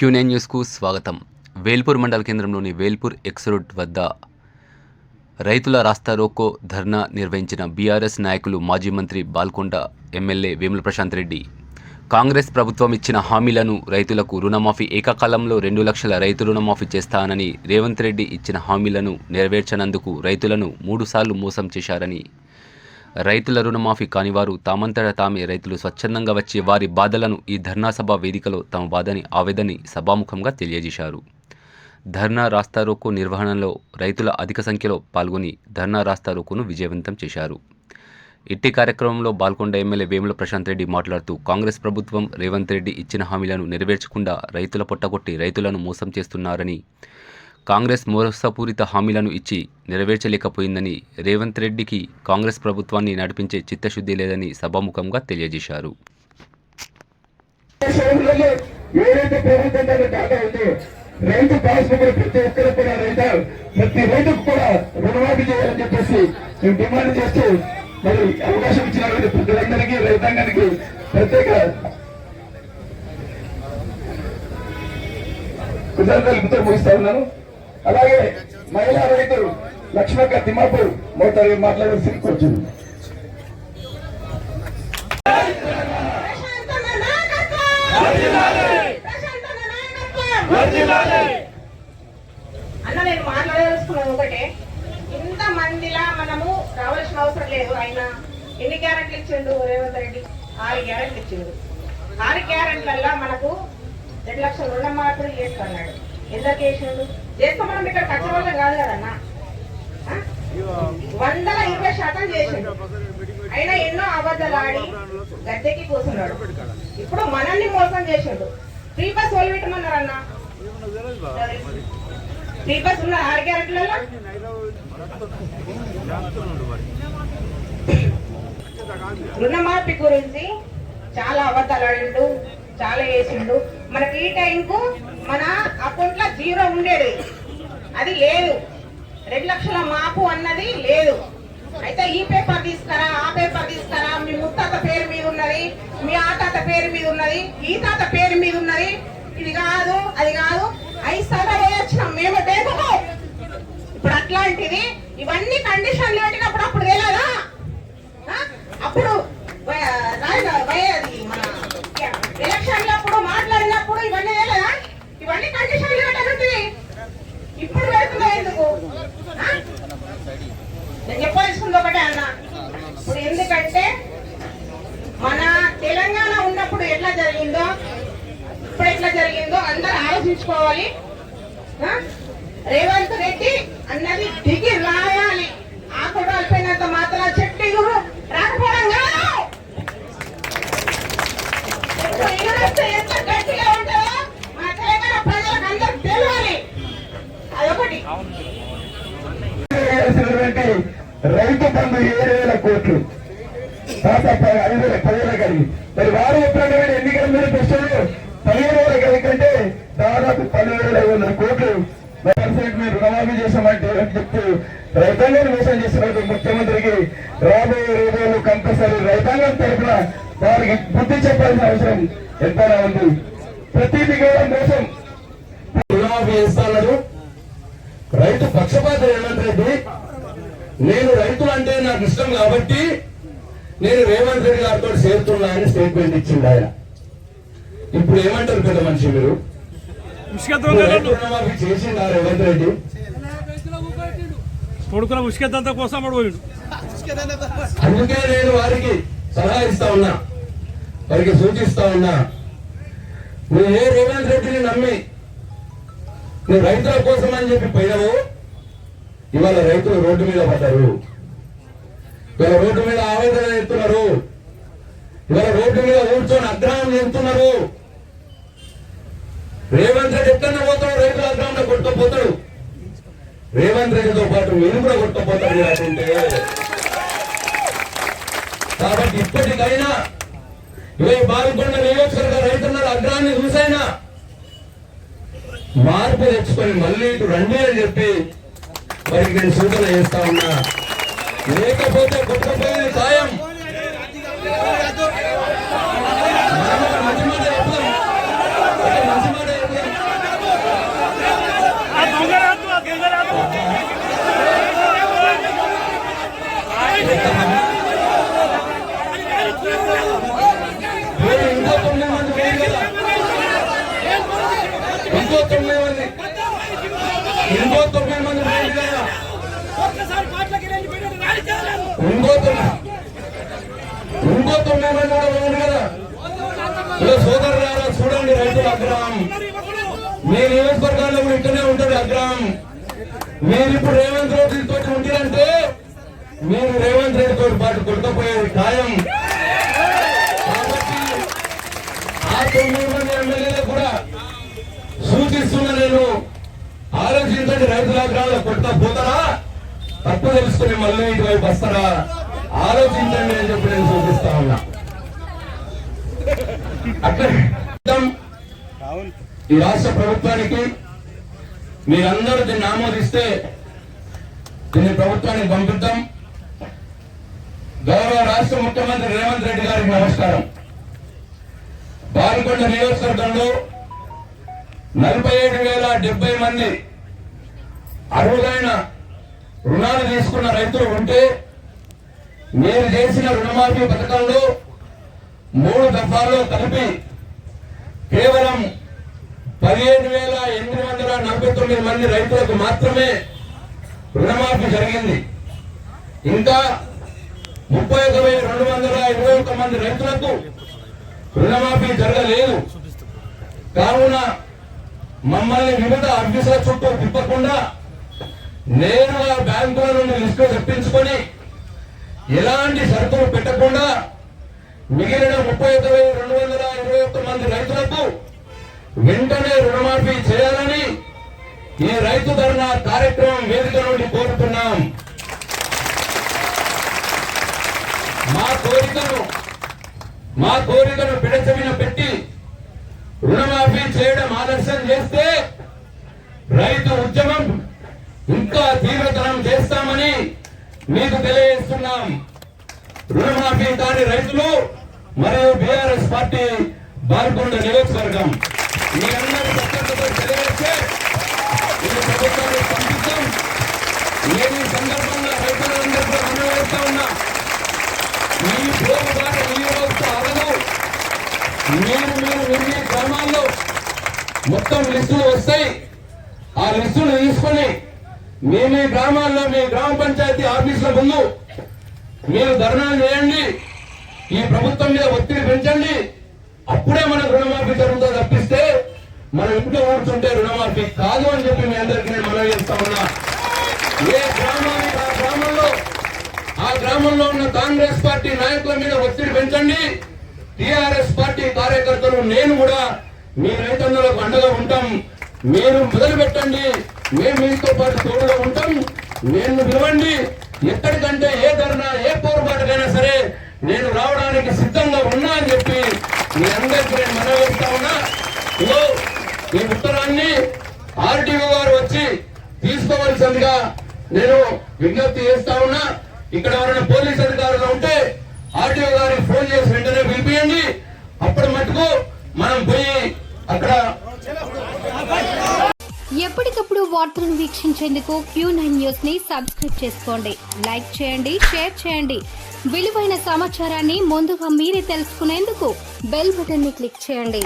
క్యూనే న్యూస్కు స్వాగతం. వేల్పూర్ మండల కేంద్రంలోని వేల్పూర్ ఎక్స్ రోడ్ వద్ద రైతుల రాస్తారోకో ధర్నా నిర్వహించిన బీఆర్ఎస్ నాయకులు మాజీ మంత్రి బాల్కొండ ఎమ్మెల్యే వేముల ప్రశాంత్ రెడ్డి. కాంగ్రెస్ ప్రభుత్వం ఇచ్చిన హామీలను రైతులకు రుణమాఫీ ఏకకాలంలో 2 లక్షల రైతు రుణమాఫీ చేస్తానని రేవంత్ రెడ్డి ఇచ్చిన హామీలను నెరవేర్చనందుకు రైతులను 3 సార్లు మోసం చేశారని, రైతుల రుణమాఫీ కానివారు తామంతట తామే రైతులు స్వచ్ఛందంగా వచ్చి వారి బాధలను ఈ ధర్నా సభ వేదికలో తమ బాధని ఆవేదనని సభాముఖంగా తెలియజేశారు. ధర్నా రాస్తారోకో నిర్వహణలో రైతుల అధిక సంఖ్యలో పాల్గొని ధర్నా రాస్తారోకోను విజయవంతం చేశారు. ఇట్టి కార్యక్రమంలో బాల్కొండ ఎమ్మెల్యే వేముల ప్రశాంత్ రెడ్డి మాట్లాడుతూ, కాంగ్రెస్ ప్రభుత్వం రేవంత్ రెడ్డి ఇచ్చిన హామీలను నెరవేర్చకుండా రైతుల పొట్టగొట్టి రైతులను మోసం చేస్తున్నారని, కాంగ్రెస్ మోసపూరిత హామీలను ఇచ్చి నెరవేర్చలేకపోయిందని, రేవంత్ రెడ్డికి కాంగ్రెస్ ప్రభుత్వాన్ని నడిపించే చిత్తశుద్ధి లేదని సభాముఖంగా తెలియజేశారు. రైతు పాస్బుక్ ప్రతి ఒక్కరు కూడా ప్రతి రైతుకు కూడా రుణమాఫీ చేయాలని చెప్పేసి మేము డిమాండ్ చేస్తూ మరి అవకాశం ఇచ్చిన ప్రజలందరికీ రైతాంగానికి ప్రత్యేక కృతజ్ఞతలతో ముగిస్తా ఉన్నాను. అలాగే మహిళా రైతులు లక్ష్మక్క తిమ్మాపూర్ మాట్లాడాల్సింది కొంచెం. అన్న నేను మాట్లాడేసుకున్నాను ఒకటే, ఇంత మందిలా మనము రావాల్సిన అవసరం లేదు. ఆయన ఎన్ని గ్యారెంట్లు ఇచ్చిండు రేవంత్ రెడ్డి? 6 గ్యారెంట్లు ఇచ్చిండు. 6 గ్యారెంట్లల్లో మనకు 2 లక్షల రుణమాఫీ చేస్తున్నాడు. ఎందుకు చేసిండు? చేస్తే మనం ఇక్కడ కష్టపడడం కాదు కదన్నా, 120% చేసిండు. అయినా ఎన్నో అబద్ధాలు ఆడి గద్దెకి కూర్చున్నాడు. ఇప్పుడు మనల్ని మోసం చేసిండు. ఫ్రీ బస్ వాళ్ళు పెట్టమన్నారన్న, ఫ్రీ బస్ ఉన్న 6 గ్యారెంట్లలో రుణమాఫీ గురించి చాలా అబద్ధాలు ఆడిండు, చాలా చేసిండు. మనకి ఈ టైంకు మన అకౌంట్ లో 0 ఉండేది, అది లేదు. 2 లక్షల మాపు అన్నది లేదు. అయితే ఈ పేపర్ తీసుకురా, ఆ పేపర్ తీసుకురా, మీ ముత్తాత పేరు మీద ఉన్నది, మీ ఆ తాత పేరు మీద ఉన్నది, ఈ తాత పేరు మీద ఉన్నది, ఇది కాదు అది కాదు. 5 సార్లు వేయొచ్చినాం మేము బ్యాంకుకు. ఇప్పుడు అట్లాంటిది ఇవన్నీ కండిషన్లు పెట్టినప్పుడు అప్పుడు తెలియదా? అప్పుడు మన ఎలక్షన్లు అప్పుడు మాట్లాడినప్పుడు ఇవన్నీ తెలియదా? ఇవన్నీ కండిషన్లు పెట్టనుంది. ఇప్పుడు పెడుతున్నా ఎందుకు? నేను చెప్పాల్సింది ఒకటే అన్న, ఇప్పుడు ఎందుకంటే మన తెలంగాణ ఉన్నప్పుడు ఎట్లా జరిగిందో ఇప్పుడు ఎట్లా జరిగిందో అందరూ ఆలోచించుకోవాలి. రేవంత్ రెడ్డి అన్నది దిగి రాయాలి. ఆ కూడా అయిపోయినంత మాత్రం చెట్టు ఎగురు రాకపోవడం కాదు. ఎంత గట్టిగా ఉంటుందో మన తెలంగాణ ప్రజలకు అందరికి తెలియాలి. అదొకటి. రైతు బంధు 7,000 కోట్లు 5,000 కలిగి మరి వారు ఎప్పుడైనా ఎన్నికల మీద ప్రశ్నలు 15,000 కలిగి కంటే దాదాపు 10,500 కోట్లు మీరు రుణమాఫీ చేసామంటే అని చెప్తూ రైతాంగాన్ని మోసం చేస్తున్న ముఖ్యమంత్రికి రాబోయే రోజుల్లో కంపల్సరీ రైతాంగం తరఫున వారికి బుద్ధి చెప్పాల్సిన అవసరం ఎంతైనా ఉంది. ప్రతిదీ కూడా మోసం. రుణమాఫీ చేస్తున్నారు. రైతు పక్షపాత రేవంత్ రెడ్డి, నేను రైతులు అంటే నాకు ఇష్టం కాబట్టి నేను రేవంత్ రెడ్డి గారితో చేరుతున్నా అని స్టేట్మెంట్ ఇచ్చిండు ఆయన. ఇప్పుడు ఏమంటారు పెద్ద మనిషి మీరు? రుణమాఫీ చేసిండా రేవంత్ రెడ్డి? అందుకే నేను వారికి సలహా ఇస్తా ఉన్నా, వారికి సూచిస్తా ఉన్నా, నువ్వు ఏ రేవంత్ రెడ్డిని నమ్మి నువ్వు రైతుల కోసం అని చెప్పి పోయినావు, ఇవాళ రైతులు రోడ్డు మీద పడ్డారు. ఇవాళ రోడ్డు మీద ఆవేదన ఎత్తున్నారు. ఇవాళ రోడ్డు మీద కూర్చొని అగ్రహం చేస్తున్నారు. రేవంత్ రెడ్డి ఎక్కడన్నా పోతాడు, రైతుల అగ్రహంలో కొట్టుకుపోతాడు. రేవంత్ రెడ్డితో పాటు మీరు కూడా కొట్టుకుపోతాడు అంటే. కాబట్టి ఇప్పటికైనా ఇవై బాల్కొండ నియోజకవర్గ రైతుల అగ్రహాన్ని చూసైనా మార్పు తెచ్చుకొని మళ్ళీ ఇటు రండి అని చెప్పి వారికి నేను సూచన చేస్తా ఉన్నా. లేకపోతే కొట్టుకుపోయేది ఖాయం. మంచి మాట చెప్తాం. ఇంకో 9 మంది ఇంకో 9 మంది రాయండి కదా. ఇంకో 9 మంది కూడా రాయండి కదా. సోదరులారా చూడండి, రైతుల అగ్రహం మీ నియోజకవర్గాల్లో కూడా ఇక్కడనే ఉంటుంది అగ్రహం. మీరు ఇప్పుడు రేవంత్ రెడ్డితో ఉంటారంటే మీరు రేవంత్ రెడ్డితో పాటు కొట్టుకుపోయేది ఖాయం. కాబట్టి ఆ 9 మంది ఎమ్మెల్యేలు కూడా సూచిస్తున్నా, నేను ఆలోచించండి. రైతుల అగ్రహాల్లో కొడతా పోతారా, తప్పు తెలుసుకుని మళ్ళీ ఇటువైపు వస్తారా, ఆలోచించండి అని చెప్పి నేను సూచిస్తా ఉన్నా. అక్కడ ఈ రాష్ట్ర ప్రభుత్వానికి మీరందరూ దీన్ని ఆమోదిస్తే దీన్ని ప్రభుత్వానికి పంపిద్దాం. గౌరవ రాష్ట్ర ముఖ్యమంత్రి రేవంత్ రెడ్డి గారికి నమస్కారం. బాల్కొండ నియోజకవర్గంలో 47,070 మంది అర్హులైన రుణాలు తీసుకున్న రైతులు ఉంటే మీరు చేసిన రుణమాఫీ పథకంలో 3 దఫాల్లో కలిపి కేవలం 15,849 మంది రైతులకు మాత్రమే రుణమాఫీ జరిగింది. ఇంకా 31,221 మంది రైతులకు రుణమాఫీ జరగలేదు. కావున మమ్మల్ని వివిధ ఆఫీసుల చుట్టూ తిప్పకుండా నేరుగా బ్యాంకుల నుండి లిస్టు తెప్పించుకొని ఎలాంటి షరతులు పెట్టకుండా మిగిలిన 31,221 మంది రైతులకు వెంటనే రుణమాఫీ చేయాలని ఈ రైతు ధర్నా కార్యక్రమం వేదిక నుండి కోరుతున్నాం. మా కోరికను పిడచెవిన పెట్టి రుణమాఫీ చేయడం ఆలస్యం చేస్తే రైతు ఉద్యమం ఇంకా తీవ్రతరం చేస్తామని మీకు తెలియజేస్తున్నాం. రుణమాఫీ కాని రైతులు మరియు బీఆర్ఎస్ పార్టీ బాల్కొండ నియోజకవర్గం మీ అందరి సత్యంతో తెలియజేస్తే ఈ ప్రభుత్వాన్ని పంపిస్తాం. నేను ఈ సందర్భంగా రైతులందరికీ మనం వేస్తా ఉన్నా, మీ భూమిపాట ఈ రోజుతో అవ్వదు. మీరు మీ గ్రామాల్లో మొత్తం లిస్టులు వస్తాయి. ఆ లిస్టులు తీసుకొని మీ గ్రామాల్లో మీ గ్రామ పంచాయతీ ఆఫీసుల ముందు మీరు ధర్నాలు చేయండి. ఈ ప్రభుత్వం మీద ఒత్తిడి పెంచండి. అప్పుడే మనకు రుణమాఫీ జరుగుతుందో తప్పిస్తే మనం ఇంట్లో కూర్చుంటే రుణమాఫీ కాదు అని చెప్పి మీ అందరికీ నేను మనవి చేస్తా ఉన్నా. ఏ గ్రామానికి ఆ గ్రామంలో ఉన్న కాంగ్రెస్ పార్టీ నాయకుల మీద ఒత్తిడి పెంచండి. టిఆర్ఎస్ పార్టీ కార్యకర్తలు నేను కూడా మీ రైతన్నలకు అండగా ఉంటాం. మీరు మొదలు పెట్టండి, మేము మీతో పాటు తోడుగా ఉంటాం. నేను పిలవండి, ఎక్కడికంటే ఏ ధర్నా ఏ పోరుబాటుకైనా సరే నేను రావడానికి సిద్ధంగా ఉన్నా అని చెప్పి మీ అందరికీ నేను మనవి చేస్తా ఉన్నా. ఈ ఉత్తరాన్ని ఆర్టీఓ గారు వచ్చి తీసుకోవాల్సిందిగా నేను విజ్ఞప్తి చేస్తా ఉన్నా. ఇక్కడ ఎవరైనా పోలీస్ అధికారులు ఉంటే ఆర్టీఓ గారికి ఫోన్ చేసి వెంటనే పిలిపియండి. అప్పటి మటుకు మనం పోయి అక్కడ ఎప్పటికప్పుడు వార్తలను వీక్షించేందుకు Q9 న్యూస్ ని సబ్స్క్రైబ్ చేసుకోండి, లైక్ చేయండి, షేర్ చేయండి. విలువైన సమాచారాన్ని ముందుగా మీరే తెలుసుకునేందుకు బెల్ బటన్ ని క్లిక్ చేయండి.